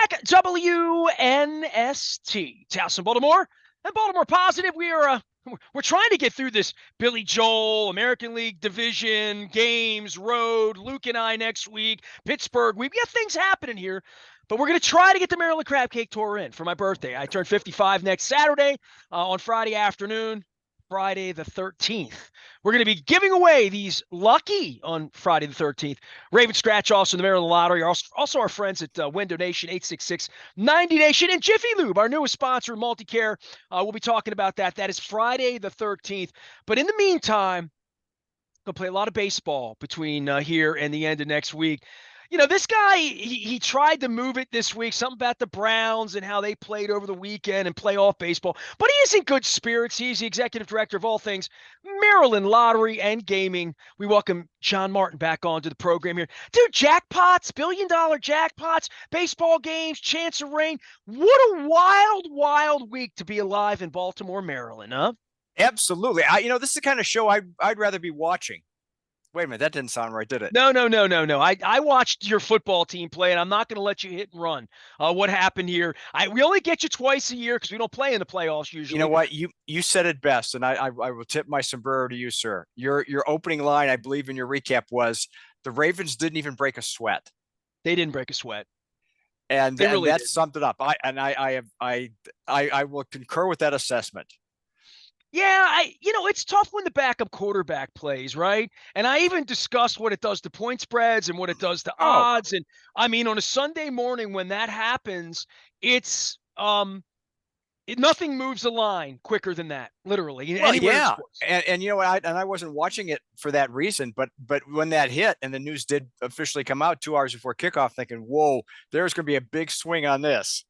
back, WNST, Towson, Baltimore, and Baltimore Positive. We're trying to get through this Billy Joel, American League Division, games, road, Luke and I next week, Pittsburgh. We've got things happening here, but we're going to try to get the Maryland Crab Cake Tour in for my birthday. I turn 55 next Saturday on Friday afternoon. Friday the 13th. We're going to be giving away these lucky on Friday the 13th. Raven Scratch also in the Maryland Lottery. Also our friends at Win Donation, 866-90Nation, and Jiffy Lube, our newest sponsor, Multicare. We'll be talking about that. That is Friday the 13th. But in the meantime, going to play a lot of baseball between here and the end of next week. You know, this guy, he tried to move it this week, something about the Browns and how they played over the weekend and playoff baseball. But he is in good spirits. He's the executive director of all things Maryland Lottery and Gaming. We welcome John Martin back onto the program here. Dude, jackpots, billion-dollar jackpots, baseball games, chance of rain. What a wild, wild week to be alive in Baltimore, Maryland, huh? Absolutely. This is the kind of show I'd rather be watching. Wait a minute, that didn't sound right, did it? No. I watched your football team play, and I'm not going to let you hit and run. What happened here? We only get you twice a year because we don't play in the playoffs usually. You know what? You said it best, and I will tip my sombrero to you, sir. Your opening line, I believe, in your recap was the Ravens didn't even break a sweat. They didn't break a sweat. And that summed it up. I will concur with that assessment. Yeah, it's tough when the backup quarterback plays, right? And I even discussed what it does to point spreads and what it does to odds. And I mean, on a Sunday morning when that happens, it's nothing moves the line quicker than that, literally. Well, yeah, and you know what? I wasn't watching it for that reason, but when that hit and the news did officially come out 2 hours before kickoff, thinking, "Whoa, there's going to be a big swing on this."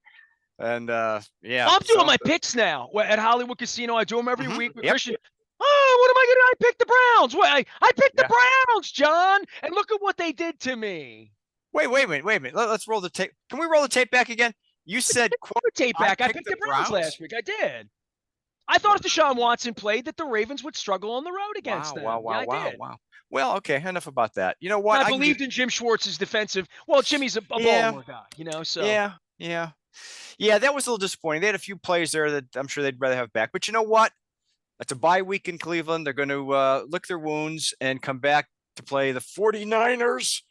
And yeah, I'm doing my picks now at Hollywood Casino. I do them every week with Christian. Yep. Oh, what am I going to do? I picked the Browns. I picked the Browns, John. And look at what they did to me. Wait a minute. Let's roll the tape. Can we roll the tape back again? You said, quote, tape back. I picked the Browns last week. I did. I thought if Deshaun Watson played that the Ravens would struggle on the road against them. Wow. Well, okay, enough about that. You know what? I believed in Jim Schwartz's defensive. Well, Jimmy's a Baltimore guy, so. Yeah, that was a little disappointing. They had a few plays there that I'm sure they'd rather have back. But you know what? It's a bye week in Cleveland. They're going to lick their wounds and come back to play the 49ers.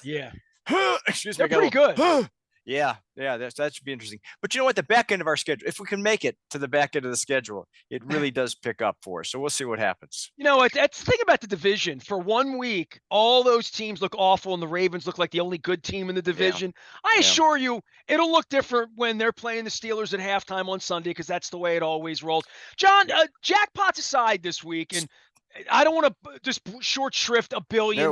Yeah. Excuse me. They're pretty good. Yeah, that should be interesting. But you know what? The back end of our schedule, if we can make it to the back end of the schedule, it really does pick up for us. So we'll see what happens. You know, that's the thing about the division. For 1 week, all those teams look awful, and the Ravens look like the only good team in the division. Yeah. I assure you, it'll look different when they're playing the Steelers at halftime on Sunday because that's the way it always rolls. John, jackpots aside this week, and I don't want to just short shrift $1 billion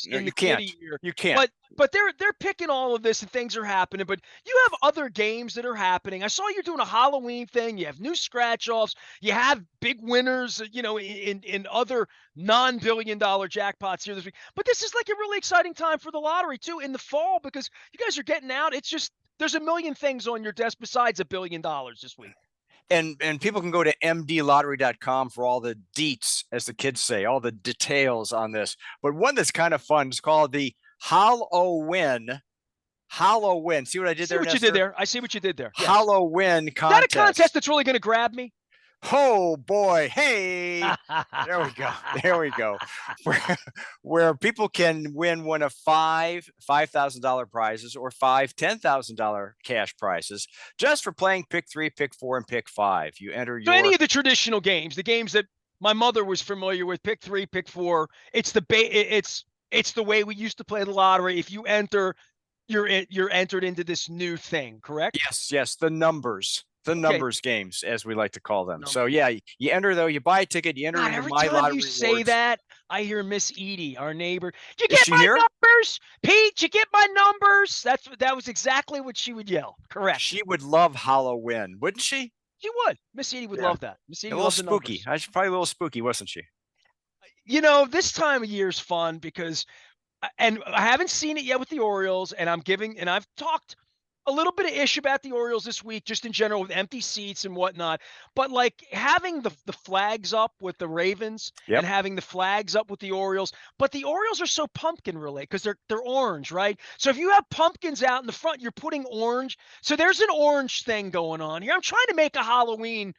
in the kitty year. You can't. But they're picking all of this and things are happening. But you have other games that are happening. I saw you're doing a Hallow Win thing. You have new scratch offs. You have big winners, in other non-$billion jackpots here this week. But this is like a really exciting time for the lottery too in the fall because you guys are getting out. It's just there's a million things on your desk besides $1 billion this week. And people can go to mdlottery.com for all the deets, as the kids say, all the details on this. But one that's kind of fun is called the Hallow Win. Hallow Win. See what I did there, Nestor? You did there. I see what you did there. Yes. Hallow Win contest. Is that a contest that's really going to grab me? Oh boy. Hey, there we go. Where people can win one of five $5,000 prizes or five $10,000 cash prizes just for playing pick 3, pick 4, and pick 5. You enter any of the traditional games, the games that my mother was familiar with, pick 3, pick 4. It's the way we used to play the lottery. If you enter, you're entered into this new thing, correct? Yes, the numbers. The numbers games, as we like to call them. So yeah, you enter though, you buy a ticket, you enter into every my time lottery. You rewards. say that, I hear Miss Edie, our neighbor. You get my numbers, Pete. You get my numbers. That was exactly what she would yell. Correct. She would love Hallow Win, wouldn't she? She would. Miss Edie would love that. Miss Edie a little spooky. Probably a little spooky, wasn't she? This time of year is fun because, and I haven't seen it yet with the Orioles, and I've talked a little bit of ish about the Orioles this week, just in general with empty seats and whatnot. But like having the flags up with the Ravens and Yep. having the flags up with the Orioles, but the Orioles are so pumpkin related because they're orange, right? So if you have pumpkins out in the front, you're putting orange. So there's an orange thing going on here. I'm trying to make a Halloween.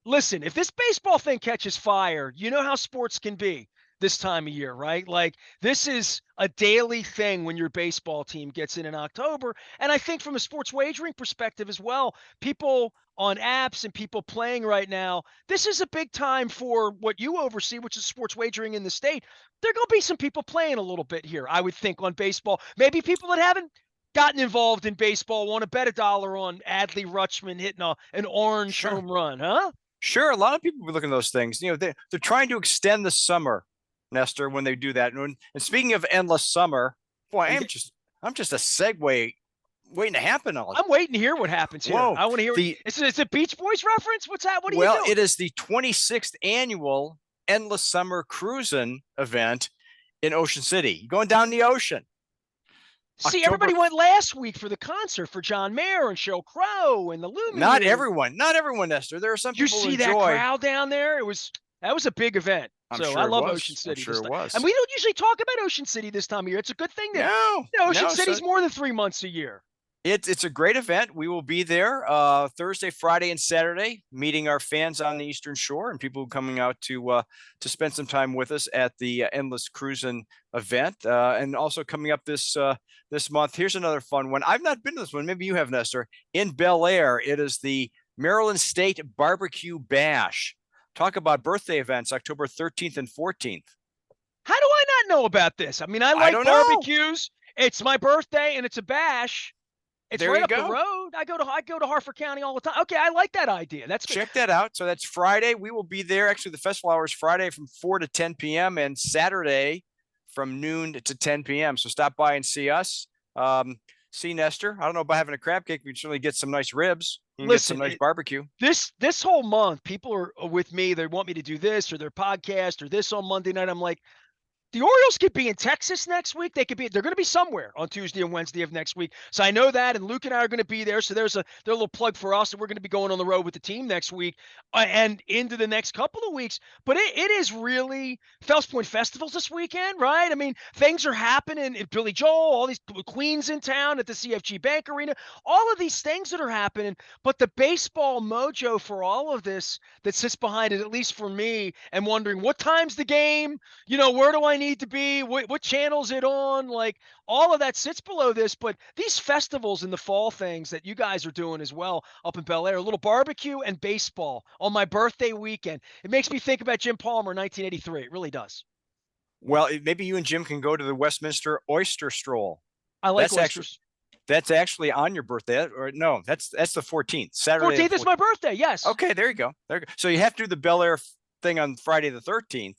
Listen, if this baseball thing catches fire, you know how sports can be this time of year, right? Like this is a daily thing when your baseball team gets in October. And I think from a sports wagering perspective as well, people on apps and people playing right now, this is a big time for what you oversee, which is sports wagering in the state. There are going to be some people playing a little bit here, I would think, on baseball. Maybe people that haven't gotten involved in baseball want to bet $1 on Adley Rutschman hitting an orange Sure. home run, huh? Sure. A lot of people will be looking at those things. They're trying to extend the summer, Nestor, when they do that. And speaking of endless summer, boy, I'm just a segue waiting to happen on it. I'm waiting to hear what happens here. Whoa. I want to hear. It's a Beach Boys reference. What's that? What are you doing? It is the 26th annual Endless Summer Cruising event in Ocean City. You're going down the ocean. See, everybody went last week for the concert for John Mayer and Sheryl Crow and the Lumineers. Not everyone, Nestor. There are some people who enjoy. You see that crowd down there? That was a big event. I love Ocean City. I'm sure it was. And we don't usually talk about Ocean City this time of year. It's a good thing that Ocean City's more than 3 months a year. It's a great event. We will be there Thursday, Friday, and Saturday, meeting our fans on the Eastern Shore and people coming out to spend some time with us at the Endless Cruising event. And also coming up this month, here's another fun one. I've not been to this one. Maybe you have, Nestor. In Bel Air, it is the Maryland State Barbecue Bash. Talk about birthday events, October 13th and 14th. How do I not know about this? I mean, I like barbecues. It's my birthday and it's a bash. It's right up the road. I go to Harford County all the time. Okay, I like that idea. That's good. Check that out. So that's Friday. We will be there. Actually, the festival hours Friday from 4 to 10 p.m. and Saturday from noon to 10 p.m. So stop by and see us. See Nestor. I don't know about having a crab cake. We can certainly get some nice ribs. You can get some nice barbecue. This whole month, people are with me. They want me to do this or their podcast or this on Monday night. I'm like, the Orioles could be in Texas next week. They're going to be somewhere on Tuesday and Wednesday of next week. So I know that, and Luke and I are going to be there. So there's a little plug for us, and we're going to be going on the road with the team next week and into the next couple of weeks. But it is really Fells Point Festivals this weekend, right? I mean, things are happening. Billy Joel, all these Queens in town at the CFG Bank Arena, all of these things that are happening. But the baseball mojo for all of this that sits behind it, at least for me, and wondering what time's the game? Where do I need to be? What channel's it on? Like all of that sits below this, but these festivals in the fall things that you guys are doing as well up in Bel Air, a little barbecue and baseball on my birthday weekend. It makes me think about Jim Palmer, 1983. It really does. Well, maybe you and Jim can go to the Westminster Oyster Stroll. I like oysters. That's actually on your birthday, or no? That's the 14th. Saturday. 14th is my birthday. Yes. Okay, there you go. So you have to do the Bel Air thing on Friday the 13th.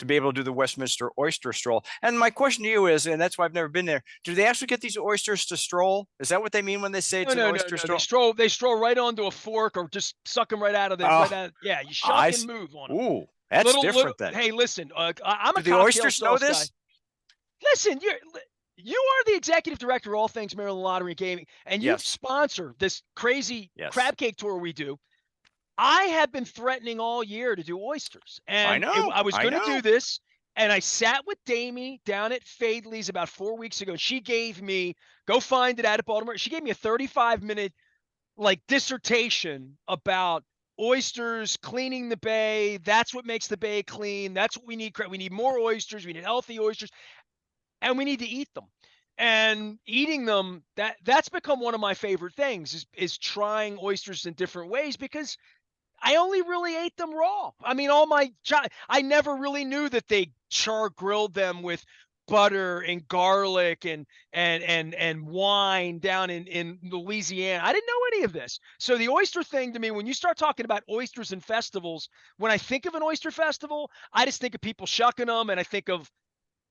To be able to do the Westminster Oyster Stroll. And my question to you is, and that's why I've never been there, do they actually get these oysters to stroll? Is that what they mean when they say it's an oyster stroll? They stroll right onto a fork or just suck them right out of there. Yeah, you shuck and move on them. Ooh, that's different then. Hey, listen, I'm a do the oysters know this? Guy. Listen, you are the executive director of all things Maryland Lottery and Gaming, and you sponsor this crazy crab cake tour we do. I have been threatening all year to do oysters, and I was going to do this, and I sat with Damie down at Fadley's about 4 weeks ago. She gave me, go find it out of Baltimore. She gave me a 35-minute dissertation about oysters, cleaning the bay. That's what makes the bay clean. That's what we need. We need more oysters. We need healthy oysters, and we need to eat them. And eating them, that's become one of my favorite things is trying oysters in different ways because I only really ate them raw. I mean, I never really knew that they char grilled them with butter and garlic and wine down in Louisiana. I didn't know any of this. So the oyster thing to me, when you start talking about oysters and festivals, when I think of an oyster festival, I just think of people shucking them, and I think of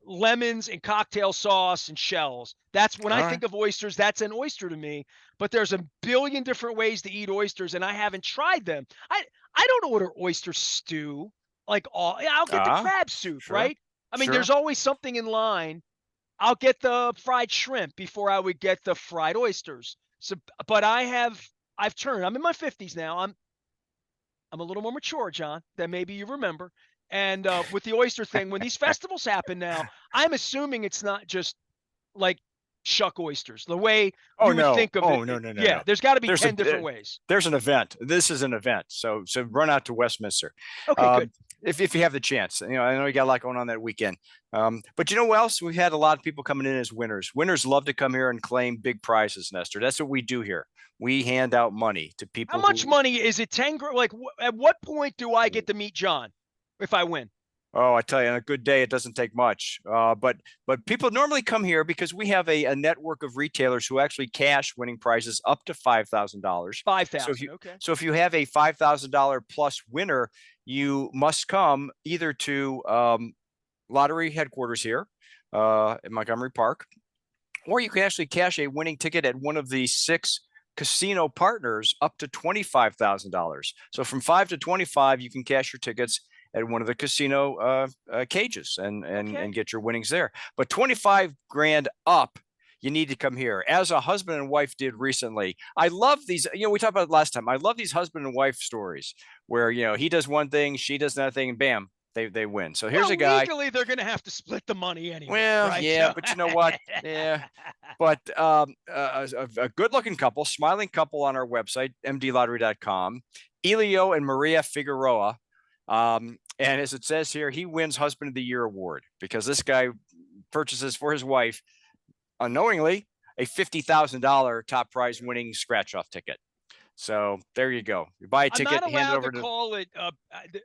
lemons and cocktail sauce and shells. That's when I think of oysters, that's an oyster to me. But there's a billion different ways to eat oysters, and I haven't tried them. I don't order oyster stew. I'll get the crab soup, right? I mean, there's always something in line. I'll get the fried shrimp before I would get the fried oysters. So, but I've turned. I'm in my 50s now. I'm a little more mature, John, than maybe you remember. And with the oyster thing, when these festivals happen now, I'm assuming it's not just like shuck oysters the way Oh you would no. think of it. Oh no, no, no, Yeah, no. there's got to be There's a 10 different ways. there's an event. This is an event. So run out to Westminster. Okay, good. Um, if you have the chance. I know you got a lot going on that weekend. But you know what else? We've had a lot of people coming in as winners. Winners love to come here and claim big prizes, Nestor. That's what we do here. We hand out money to How people much who money is it? 10 grand? Like, at what point do I get to meet John if I win? Oh, I tell you, on a good day, it doesn't take much. But people normally come here because we have a network of retailers who actually cash winning prizes up to $5,000. 5,000. Okay. So if you have a $5,000 plus winner, you must come either to lottery headquarters here in Montgomery Park, or you can actually cash a winning ticket at one of the 6 casino partners up to $25,000. So from 5 to 25, you can cash your tickets at one of the casino cages and get your winnings there. But 25 grand up, you need to come here. As a husband and wife did recently. I love these, we talked about it last time. I love these husband and wife stories where, he does one thing, she does another thing, and bam, they win. So here's a guy. Legally, they're going to have to split the money anyway. Well, right? yeah, but you know what? Yeah. But a good-looking couple, smiling couple on our website, mdlottery.com, Elio and Maria Figueroa. And as it says here, he wins Husband of the Year award because this guy purchases for his wife, unknowingly, a $50,000 top prize winning scratch-off ticket. So there you go. You buy a ticket, I'm not hand it allowed over to call it.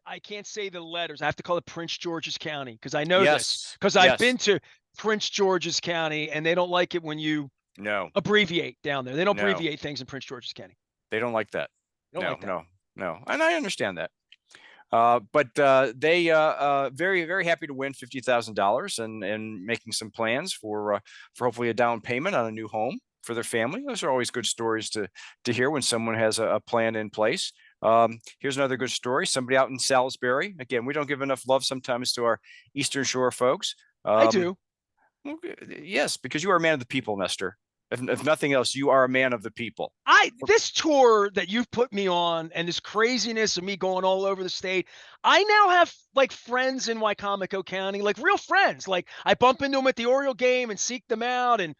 I can't say the letters. I have to call it Prince George's County because I know this because I've been to Prince George's County and they don't like it when you abbreviate down there. They don't abbreviate things in Prince George's County. They don't like that. No. And I understand that. But they very, very happy to win $50,000 and making some plans for hopefully a down payment on a new home for their family. Those are always good stories to hear when someone has a plan in place. Here's another good story. Somebody out in Salisbury. Again, we don't give enough love sometimes to our Eastern Shore folks. I do. Yes, because you are a man of the people, Nestor. If nothing else, you are a man of the people. This tour that you've put me on and this craziness of me going all over the state, I now have like friends in Wycomico County, like real friends. Like I bump into them at the Oriole game and seek them out, and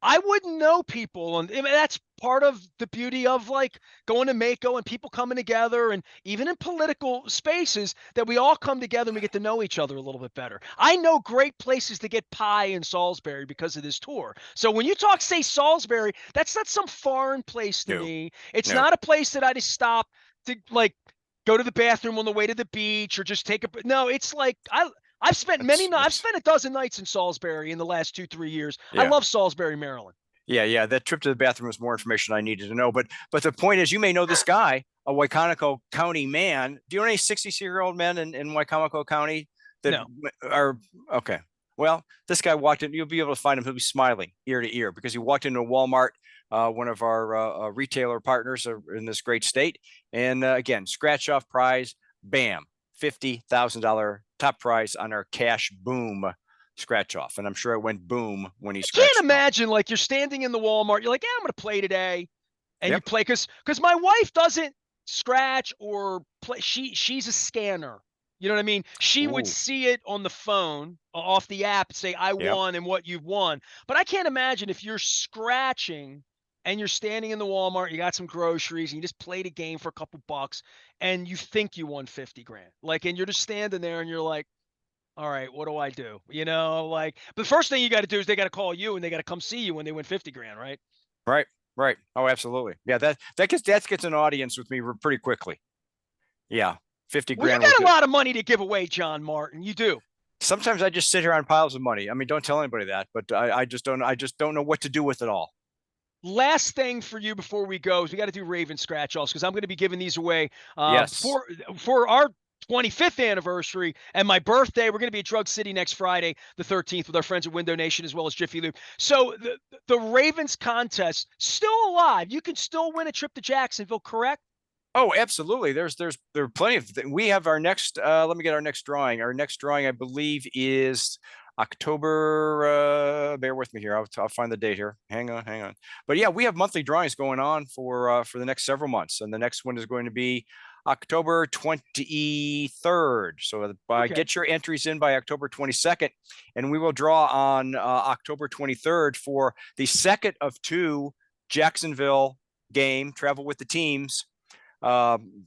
I wouldn't know people, and that's part of the beauty of like going to Mako and people coming together, and even in political spaces that we all come together and we get to know each other a little bit better. I know great places to get pie in Salisbury because of this tour. So when you say Salisbury, that's not some foreign place to me. It's not a place that I just stop to like go to the bathroom on the way to the beach or just take a. No, it's like I've spent I've spent a dozen nights in Salisbury in the last 2-3 years. Yeah. I love Salisbury, Maryland. Yeah. That trip to the bathroom was more information I needed to know. But the point is, you may know this guy, a Wycomico County man. Do you know any 60-year-old men in Wycomico County that are okay? Well, this guy walked in. You'll be able to find him. He'll be smiling ear to ear because he walked into a Walmart, one of our retailer partners in this great state. And again, scratch off prize, bam, $50,000 top prize on our cash boom scratch off. And I'm sure it went boom when he scratched. I can't imagine like you're standing in the Walmart. You're like, I'm going to play today. And you play because my wife doesn't scratch or play. She's a scanner. You know what I mean? She would see it on the phone off the app and say, I won and what you've won. But I can't imagine if you're scratching and you're standing in the Walmart, you got some groceries, and you just played a game for a couple bucks, and you think you won 50 grand. Like, and you're just standing there, and you're like, all right, what do I do? But the first thing you got to do is they got to call you, and they got to come see you when they win 50 grand, right? Right. Oh, absolutely. Yeah, that gets an audience with me pretty quickly. Yeah, 50 grand. You got a lot of money to give away, John Martin. You do. Sometimes I just sit here on piles of money. I mean, don't tell anybody that, but I just don't know what to do with it all. Last thing for you before we go is we got to do Raven scratch offs because I'm going to be giving these away for our 25th anniversary and my birthday. We're going to be at Drug City next Friday, the 13th, with our friends at Window Nation as well as Jiffy Lube. So the Ravens contest still alive. You can still win a trip to Jacksonville, correct? Oh, absolutely. There are plenty of things. We have our next. Let me get our next drawing. Our next drawing, I believe, is October. Bear with me here. I'll find the date here. Hang on. But yeah, we have monthly drawings going on for the next several months, and the next one is going to be October 23rd. So get your entries in by October 22nd, and we will draw on October 23rd for the second of two Jacksonville game travel with the teams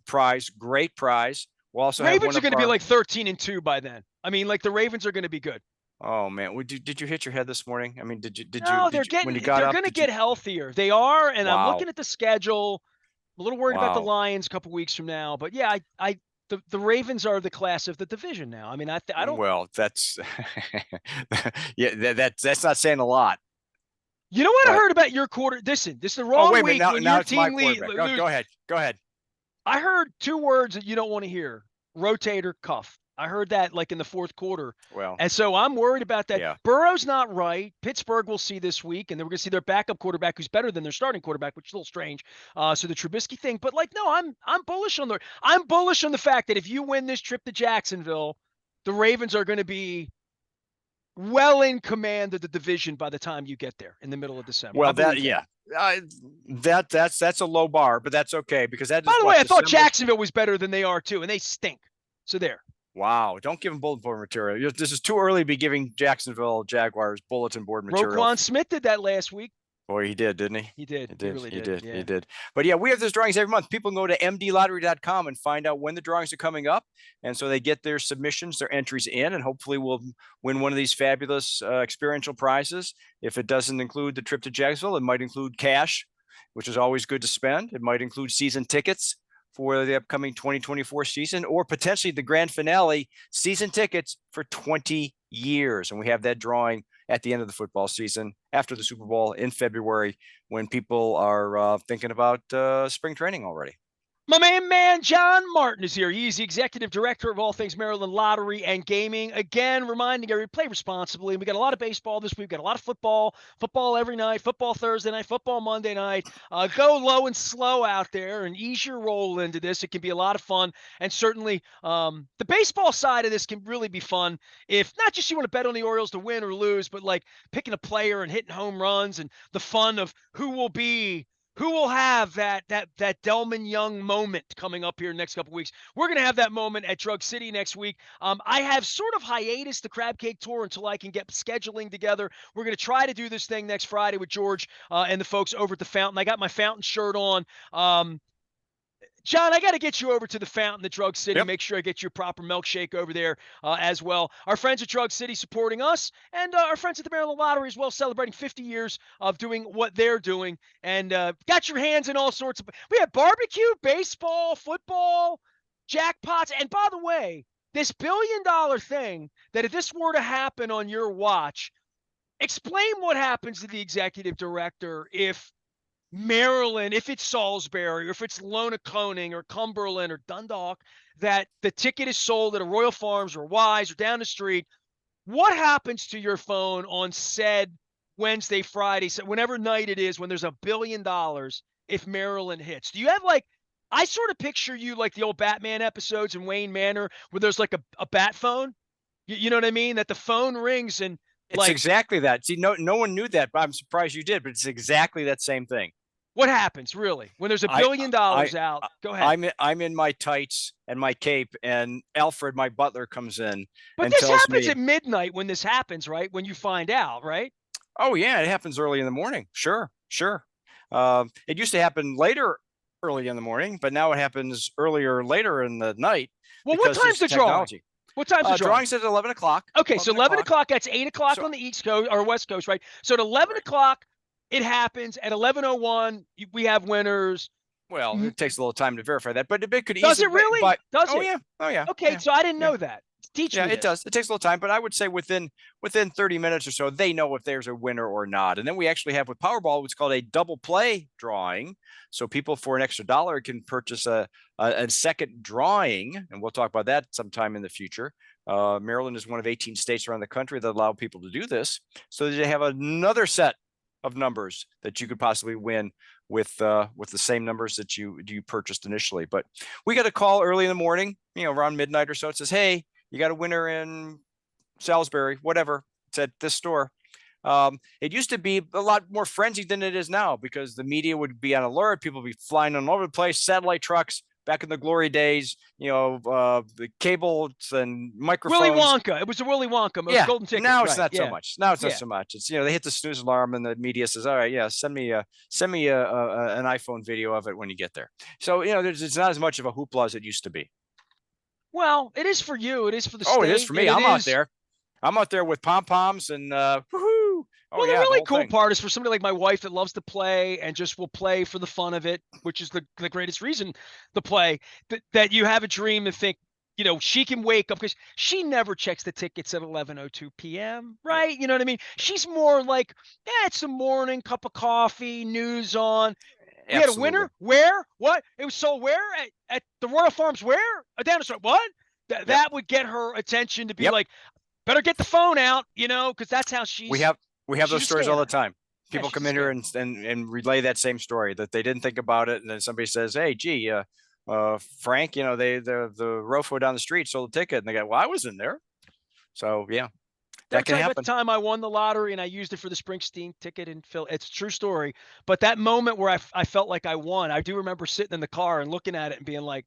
prize. Great prize. We'll also Ravens have are going to be like 13-2 by then. I mean, like the Ravens are going to be good. Oh man, did you hit your head this morning? I mean, No, they're when you got up? They're going to get healthier. They are, and I'm Wow. looking at the schedule. I'm a little worried about the Lions a couple weeks from now, but yeah, the Ravens are the class of the division now. I mean, I don't. Well, that's yeah, that's not saying a lot. You know what I heard about your quarter? Listen, this is the wrong wait a week minute. when Now your it's my team quarterback. Go ahead. Go ahead. I heard two words that you don't want to hear: rotator cuff. I heard that like in the fourth quarter. Well, and so I'm worried about that. Yeah. Burrow's not right. Pittsburgh will see this week, and then we're going to see their backup quarterback who's better than their starting quarterback, which is a little strange. So the Trubisky thing, but like, no, I'm bullish on the fact that if you win this trip to Jacksonville, the Ravens are going to be well in command of the division by the time you get there in the middle of December. Well, that's a low bar, but that's okay because that. By the way, I thought Jacksonville was better than they are too, and they stink. So there. Wow! Don't give them bulletin board material. This is too early to be giving Jacksonville Jaguars bulletin board material. Roquan Smith did that last week. Boy, he did, didn't he? He did. He really did. He did. But yeah, we have those drawings every month. People can go to mdlottery.com and find out when the drawings are coming up. And so they get their submissions, their entries in, and hopefully we'll win one of these fabulous experiential prizes. If it doesn't include the trip to Jacksonville, it might include cash, which is always good to spend. It might include season tickets for the upcoming 2024 season, or potentially the grand finale, season tickets for 20 years. And we have that drawing at the end of the football season after the Super Bowl in February when people are thinking about spring training already. My main man, John Martin, is here. He's the executive director of all things Maryland Lottery and Gaming. Again, reminding everybody, play responsibly. We got a lot of baseball this week. We got a lot of football every night, football Thursday night, football Monday night. Go low and slow out there and ease your roll into this. It can be a lot of fun. And certainly the baseball side of this can really be fun if not just you want to bet on the Orioles to win or lose, but like picking a player and hitting home runs and the fun of who will have that Delman Young moment coming up here next couple weeks. We're going to have that moment at Drug City next week. I have sort of hiatus the Crab Cake Tour until I can get scheduling together. We're going to try to do this thing next Friday with George and the folks over at the Fountain. I got my Fountain shirt on. John, I got to get you over to the Fountain, the Drug City. Yep. Make sure I get your proper milkshake over there as well. Our friends at Drug City supporting us, and our friends at the Maryland Lottery as well, celebrating 50 years of doing what they're doing. And got your hands in all sorts of – we have barbecue, baseball, football, jackpots. And by the way, this $1 billion thing, that if this were to happen on your watch, explain what happens to the executive director if – Maryland, if it's Salisbury, or if it's Lonaconing or Cumberland or Dundalk, that the ticket is sold at a Royal Farms or Wise or down the street, what happens to your phone on said Wednesday, Friday, so whenever night it is, when there's $1 billion, if Maryland hits? Do you have I sort of picture you like the old Batman episodes in Wayne Manor where there's like a bat phone, you know what I mean? That the phone rings and it's exactly that. See, no one knew that, but I'm surprised you did. But it's exactly that same thing. What happens really when there's $1 billion out? Go ahead. I'm in my tights and my cape, and Alfred, my butler, comes in. But this happens at midnight when this happens, right? When you find out, right? Oh yeah, it happens early in the morning. Sure. It used to happen early in the morning, but now it happens later in the night. Well, what time's the drawing? What time's the drawing's at 11 o'clock. Okay, so 11 o'clock, that's 8 o'clock on the East Coast or West Coast, right? So at 11 o'clock, it happens. At 11:01, we have winners. Well, it takes a little time to verify that, but it could easily. Does it really? Does it? Oh yeah. Okay, so I didn't know that. Teach me. Yeah, it does. It takes a little time, but I would say within 30 minutes or so, they know if there's a winner or not. And then we actually have with Powerball what's called a double play drawing. So people for an extra $1 can purchase a second drawing, and we'll talk about that sometime in the future. Maryland is one of 18 states around the country that allow people to do this. So they have another set of numbers that you could possibly win with the same numbers that you purchased initially. But we got a call early in the morning, around midnight or so. It says, hey, you got a winner in Salisbury, whatever. works at this store. It used to be a lot more frenzied than it is now because the media would be on alert. People would be flying all over the place, satellite trucks back in the glory days, the cables and microphones. Willy Wonka. It was a Willy Wonka. Most golden ticket. Now it's right. not so much. Now it's not so much. It's, they hit the snooze alarm and the media says, all right, yeah, send me an iPhone video of it when you get there. So, it's not as much of a hoopla as it used to be. Well, it is for you. It is for the state. It is for me. I'm out there. I'm out there with pom-poms and woohoo. Well, the really cool part is for somebody like my wife that loves to play and just will play for the fun of it, which is the greatest reason to play, that you have a dream and think, she can wake up because she never checks the tickets at 11:02 p.m. Right? You know what I mean? She's more like, it's the morning, cup of coffee, news on. We had a winner. Where? What? It was sold where? At the Royal Farms where? Down the street. What? That would get her attention to be like, better get the phone out, because that's how she's. We have those stories all the time. People come in here and relay that same story that they didn't think about it, and then somebody says, "Hey, gee, Frank, the Rofo down the street sold a ticket," and they go, "Well, I was in there." So yeah, that can happen. About the time I won the lottery and I used it for the Springsteen ticket in Phil. It's a true story. But that moment where I felt like I won, I do remember sitting in the car and looking at it and being like,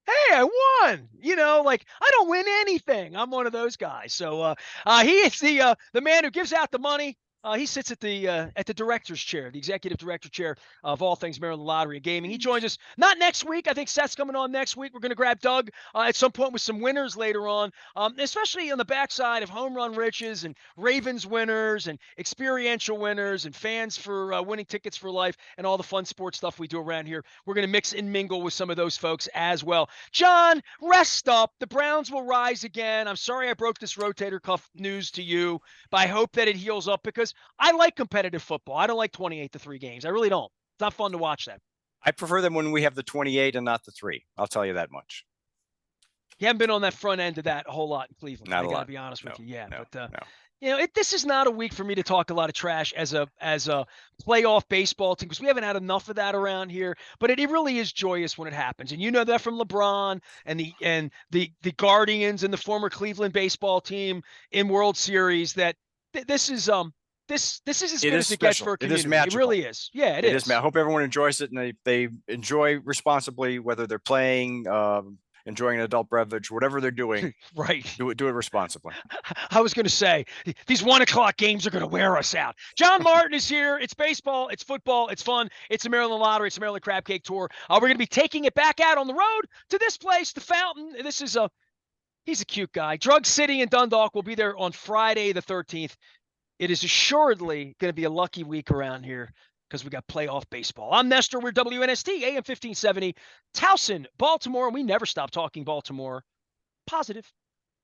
hey, I won, I don't win anything. I'm one of those guys. So he is the man who gives out the money. He sits at the director's chair, the executive director chair of all things Maryland Lottery and Gaming. He joins us not next week. I think Seth's coming on next week. We're going to grab Doug at some point with some winners later on, especially on the backside of home run riches and Ravens winners and experiential winners and fans for winning tickets for life and all the fun sports stuff we do around here. We're going to mix and mingle with some of those folks as well. John, rest up. The Browns will rise again. I'm sorry I broke this rotator cuff news to you, but I hope that it heals up because I like competitive football. I don't like 28-3 games. I really don't. It's not fun to watch that. I prefer them when we have the 28 and not the 3. I'll tell you that much. You haven't been on that front end of that a whole lot in Cleveland. I got to be honest with you. Yeah, but this is not a week for me to talk a lot of trash as a playoff baseball team because we haven't had enough of that around here. But it really is joyous when it happens, and you know that from LeBron and the Guardians and the former Cleveland baseball team in World Series that this is This is as good as it gets for a community. It really is. Yeah, it is. I hope everyone enjoys it and they enjoy responsibly, whether they're playing, enjoying an adult beverage, whatever they're doing. Right. Do it responsibly. I was going to say, these 1:00 games are going to wear us out. John Martin is here. It's baseball. It's football. It's fun. It's the Maryland Lottery. It's the Maryland Crab Cake Tour. We're going to be taking it back out on the road to this place, the Fountain. He's a cute guy. Drug City in Dundalk will be there on Friday the 13th. It is assuredly going to be a lucky week around here because we got playoff baseball. I'm Nestor. We're WNST, AM 1570, Towson, Baltimore. And we never stop talking Baltimore. Positive.